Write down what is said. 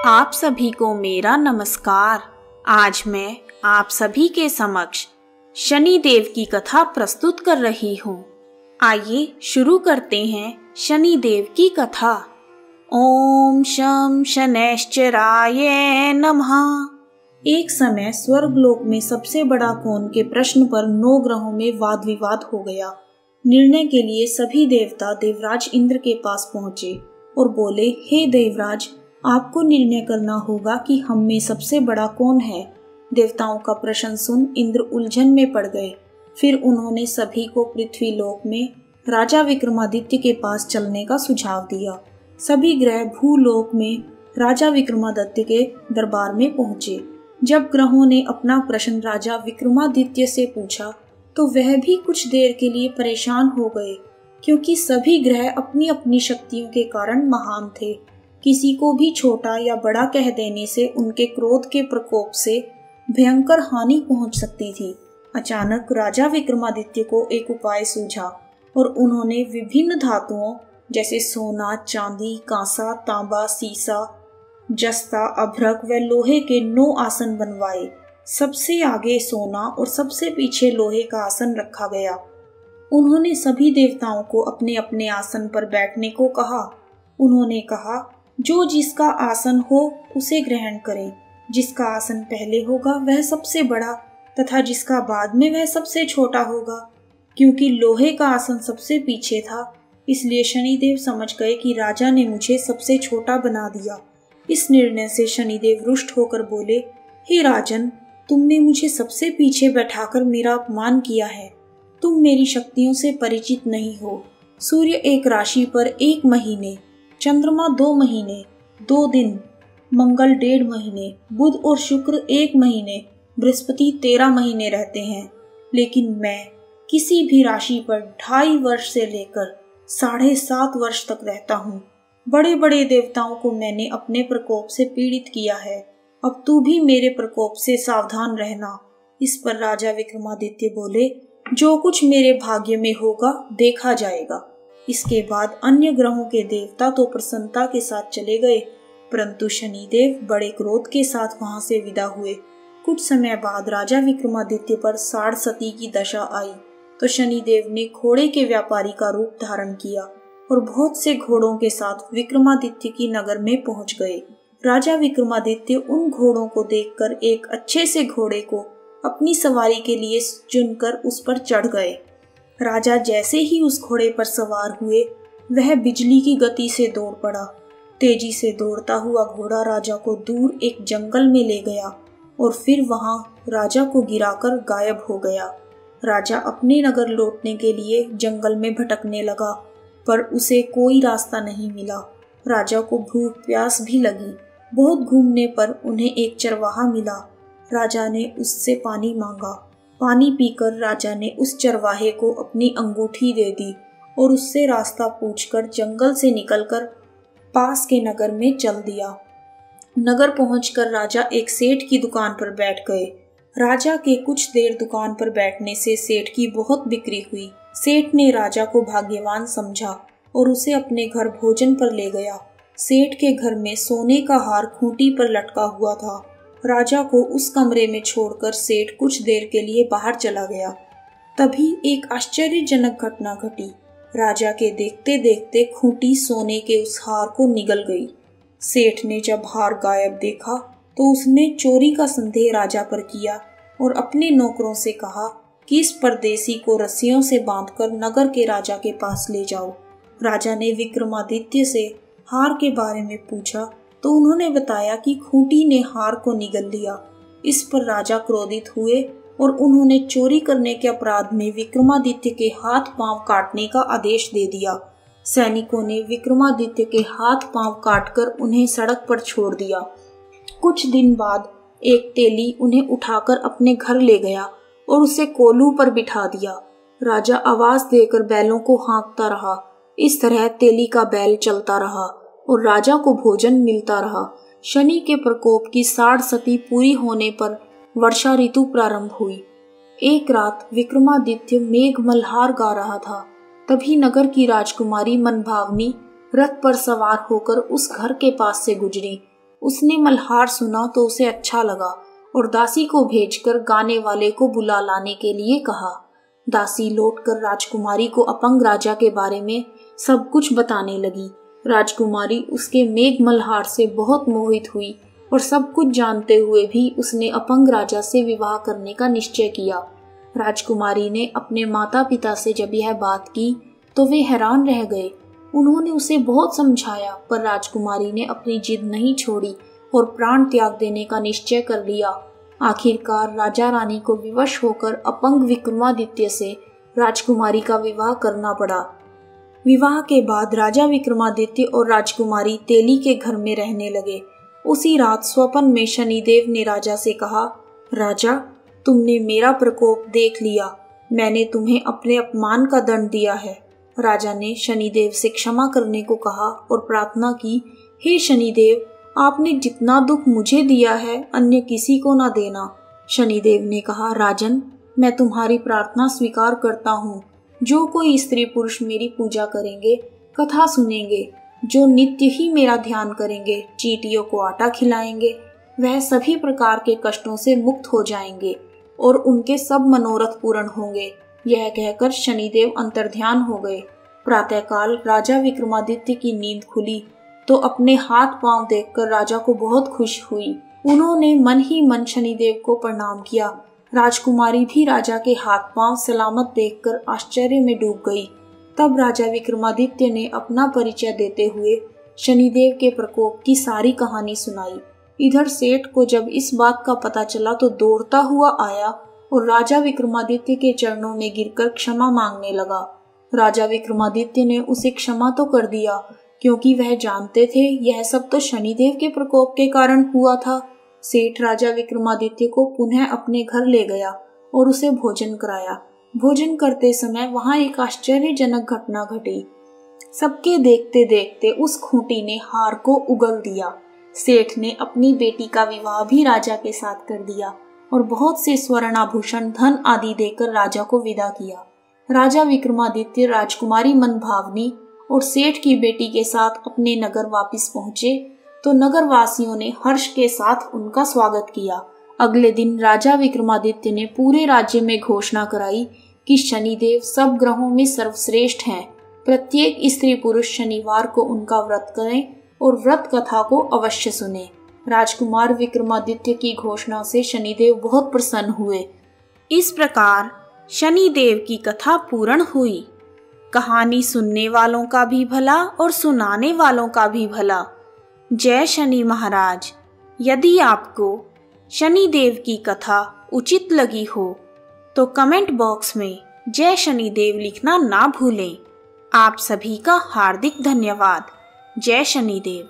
आप सभी को मेरा नमस्कार। आज मैं आप सभी के समक्ष शनि देव की कथा प्रस्तुत कर रही हूँ। आइए शुरू करते हैं शनि देव की कथा। ओम शं शनैश्चराय नमः। एक समय स्वर्गलोक में सबसे बड़ा कौन के प्रश्न पर 9 ग्रहों में वाद विवाद हो गया। निर्णय के लिए सभी देवता देवराज इंद्र के पास पहुंचे और बोले, हे देवराज, आपको निर्णय करना होगा कि हम में सबसे बड़ा कौन है। देवताओं का प्रश्न सुन इंद्र उलझन में पड़ गए। फिर उन्होंने सभी को पृथ्वी लोक में राजा विक्रमादित्य के पास चलने का सुझाव दिया। सभी ग्रह भूलोक में राजा विक्रमादित्य के दरबार में पहुंचे। जब ग्रहों ने अपना प्रश्न राजा विक्रमादित्य से पूछा तो वह भी कुछ देर के लिए परेशान हो गए, क्योंकि सभी ग्रह अपनी अपनी शक्तियों के कारण महान थे। किसी को भी छोटा या बड़ा कह देने से उनके क्रोध के प्रकोप से भयंकर हानि पहुंच सकती थी। अचानक राजा विक्रमादित्य को एक उपाय सूझा और उन्होंने विभिन्न धातुओं जैसे सोना, चांदी, कांसा, तांबा, सीसा, जस्ता, अभ्रक व लोहे के 9 आसन बनवाए। सबसे आगे सोना और सबसे पीछे लोहे का आसन रखा गया। उन्होंने सभी देवताओं को अपने अपने आसन पर बैठने को कहा। उन्होंने कहा, जो जिसका आसन हो उसे ग्रहण करें। जिसका आसन पहले होगा वह सबसे बड़ा तथा जिसका बाद में वह सबसे छोटा होगा। क्योंकि लोहे का आसन सबसे पीछे था, इसलिए शनिदेव समझ गए कि राजा ने मुझे सबसे छोटा बना दिया। इस निर्णय से शनिदेव रुष्ट होकर बोले, हे राजन, तुमने मुझे सबसे पीछे बैठाकर मेरा अपमान किया है। तुम मेरी शक्तियों से परिचित नहीं हो। सूर्य एक राशि पर 1 महीने, चंद्रमा 2 महीने 2 दिन, मंगल 1.5 महीने, बुध और शुक्र 1 महीने, बृहस्पति 13 महीने रहते हैं। लेकिन मैं किसी भी राशि पर 2.5 वर्ष से लेकर 7.5 वर्ष तक रहता हूँ। बड़े बड़े देवताओं को मैंने अपने प्रकोप से पीड़ित किया है। अब तू भी मेरे प्रकोप से सावधान रहना। इस पर राजा विक्रमादित्य बोले, जो कुछ मेरे भाग्य में होगा देखा जाएगा। इसके बाद अन्य ग्रहों के देवता तो प्रसन्नता के साथ चले गए, परंतु शनिदेव बड़े क्रोध के साथ वहां से विदा हुए। कुछ समय बाद राजा विक्रमादित्य पर साढ़ सती की दशा आई तो शनिदेव ने घोड़े के व्यापारी का रूप धारण किया और बहुत से घोड़ों के साथ विक्रमादित्य की नगर में पहुंच गए। राजा विक्रमादित्य उन घोड़ों को देखकर एक अच्छे से घोड़े को अपनी सवारी के लिए चुनकर उस पर चढ़ गए। राजा जैसे ही उस घोड़े पर सवार हुए, वह बिजली की गति से दौड़ पड़ा। तेजी से दौड़ता हुआ घोड़ा राजा को दूर एक जंगल में ले गया और फिर वहां राजा को गिराकर गायब हो गया। राजा अपने नगर लौटने के लिए जंगल में भटकने लगा, पर उसे कोई रास्ता नहीं मिला। राजा को भूख प्यास भी लगी। बहुत घूमने पर उन्हें एक चरवाहा मिला। राजा ने उससे पानी मांगा। पानी पीकर राजा ने उस चरवाहे को अपनी अंगूठी दे दी और उससे रास्ता पूछकर जंगल से निकलकर पास के नगर में चल दिया। नगर पहुंचकर राजा एक सेठ की दुकान पर बैठ गए। राजा के कुछ देर दुकान पर बैठने से सेठ की बहुत बिक्री हुई। सेठ ने राजा को भाग्यवान समझा और उसे अपने घर भोजन पर ले गया। सेठ के घर में सोने का हार खूंटी पर लटका हुआ था। राजा को उस कमरे में छोड़कर सेठ कुछ देर के लिए बाहर चला गया। तभी एक आश्चर्यजनक घटना घटी। राजा के देखते देखते खूंटी सोने के उस हार को निगल गई। सेठ ने जब हार गायब देखा तो उसने चोरी का संदेह राजा पर किया और अपने नौकरों से कहा कि इस परदेसी को रस्सियों से बांधकर नगर के राजा के पास ले जाओ। राजा ने विक्रमादित्य से हार के बारे में पूछा तो उन्होंने बताया कि खूंटी ने हार को निगल लिया। इस पर राजा क्रोधित हुए और उन्होंने चोरी करने के अपराध में विक्रमादित्य के हाथ पांव काटने का आदेश दे दिया। सैनिकों ने विक्रमादित्य के हाथ पांव काटकर उन्हें सड़क पर छोड़ दिया। कुछ दिन बाद एक तेली उन्हें उठाकर अपने घर ले गया और उसे कोलू पर बिठा दिया। राजा आवाज देकर बैलों को हाँकता रहा। इस तरह तेली का बैल चलता रहा और राजा को भोजन मिलता रहा। शनि के प्रकोप की साढ़ सती पूरी होने पर वर्षा ऋतु प्रारंभ हुई। एक रात विक्रमादित्य मेघ मल्हार गा रहा था। तभी नगर की राजकुमारी मनभावनी रथ पर सवार होकर उस घर के पास से गुजरी। उसने मल्हार सुना तो उसे अच्छा लगा और दासी को भेजकर गाने वाले को बुला लाने के लिए कहा। दासी लौटकर राजकुमारी को अपंग राजा के बारे में सब कुछ बताने लगी। राजकुमारी उसके मेघ मल्हार से बहुत मोहित हुई और सब कुछ जानते हुए भी उसने अपंग राजा से विवाह करने का निश्चय किया। राजकुमारी ने अपने माता पिता से जब यह बात की तो वे हैरान रह गए। उन्होंने उसे बहुत समझाया पर राजकुमारी ने अपनी जिद नहीं छोड़ी और प्राण त्याग देने का निश्चय कर लिया। आखिरकार राजा रानी को विवश होकर अपंग विक्रमादित्य से राजकुमारी का विवाह करना पड़ा। विवाह के बाद राजा विक्रमादित्य और राजकुमारी तेली के घर में रहने लगे। उसी रात स्वप्न में शनिदेव ने राजा से कहा, राजा, तुमने मेरा प्रकोप देख लिया, मैंने तुम्हें अपने अपमान का दंड दिया है। राजा ने शनिदेव से क्षमा करने को कहा और प्रार्थना की, हे शनिदेव, आपने जितना दुख मुझे दिया है अन्य किसी को ना देना। शनिदेव ने कहा, राजन, मैं तुम्हारी प्रार्थना स्वीकार करता हूँ। जो कोई स्त्री पुरुष मेरी पूजा करेंगे, कथा सुनेंगे, जो नित्य ही मेरा ध्यान करेंगे, चींटियों को आटा खिलाएंगे, वह सभी प्रकार के कष्टों से मुक्त हो जाएंगे और उनके सब मनोरथ पूर्ण होंगे। यह कहकर शनिदेव अंतर्ध्यान हो गए। प्रातःकाल राजा विक्रमादित्य की नींद खुली तो अपने हाथ पांव देखकर राजा को बहुत खुश हुई। उन्होंने मन ही मन शनिदेव को प्रणाम किया। राजकुमारी भी राजा के हाथ पांव सलामत देखकर आश्चर्य में डूब गई। तब राजा विक्रमादित्य ने अपना परिचय देते हुए शनिदेव के प्रकोप की सारी कहानी सुनाई। इधर सेठ को जब इस बात का पता चला तो दौड़ता हुआ आया और राजा विक्रमादित्य के चरणों में गिरकर क्षमा मांगने लगा। राजा विक्रमादित्य ने उसे क्षमा तो कर दिया क्योंकि वह जानते थे यह सब तो शनिदेव के प्रकोप के कारण हुआ था। सेठ राजा विक्रमादित्य को पुनः अपने घर ले गया और उसे भोजन कराया। भोजन करते समय वहां एक आश्चर्यजनक घटना घटी। सबके देखते देखते उस खूंटी ने हार को उगल दिया। सेठ ने अपनी बेटी का विवाह भी राजा के साथ कर दिया और बहुत से स्वर्णाभूषण, धन आदि देकर राजा को विदा किया। राजा विक्रमादित्य राजकुमारी मनभावनी और सेठ की बेटी के साथ अपने नगर वापस पहुंचे तो नगर वासियों ने हर्ष के साथ उनका स्वागत किया। अगले दिन राजा विक्रमादित्य ने पूरे राज्य में घोषणा कराई कि शनिदेव सब ग्रहों में सर्वश्रेष्ठ हैं। प्रत्येक स्त्री पुरुष शनिवार को उनका व्रत करें और व्रत कथा को अवश्य सुने। राजकुमार विक्रमादित्य की घोषणा से शनिदेव बहुत प्रसन्न हुए। इस प्रकार शनिदेव की कथा पूर्ण हुई। कहानी सुनने वालों का भी भला और सुनाने वालों का भी भला। जय शनि महाराज। यदि आपको शनिदेव की कथा उचित लगी हो तो कमेंट बॉक्स में जय शनिदेव लिखना ना भूलें। आप सभी का हार्दिक धन्यवाद। जय शनिदेव।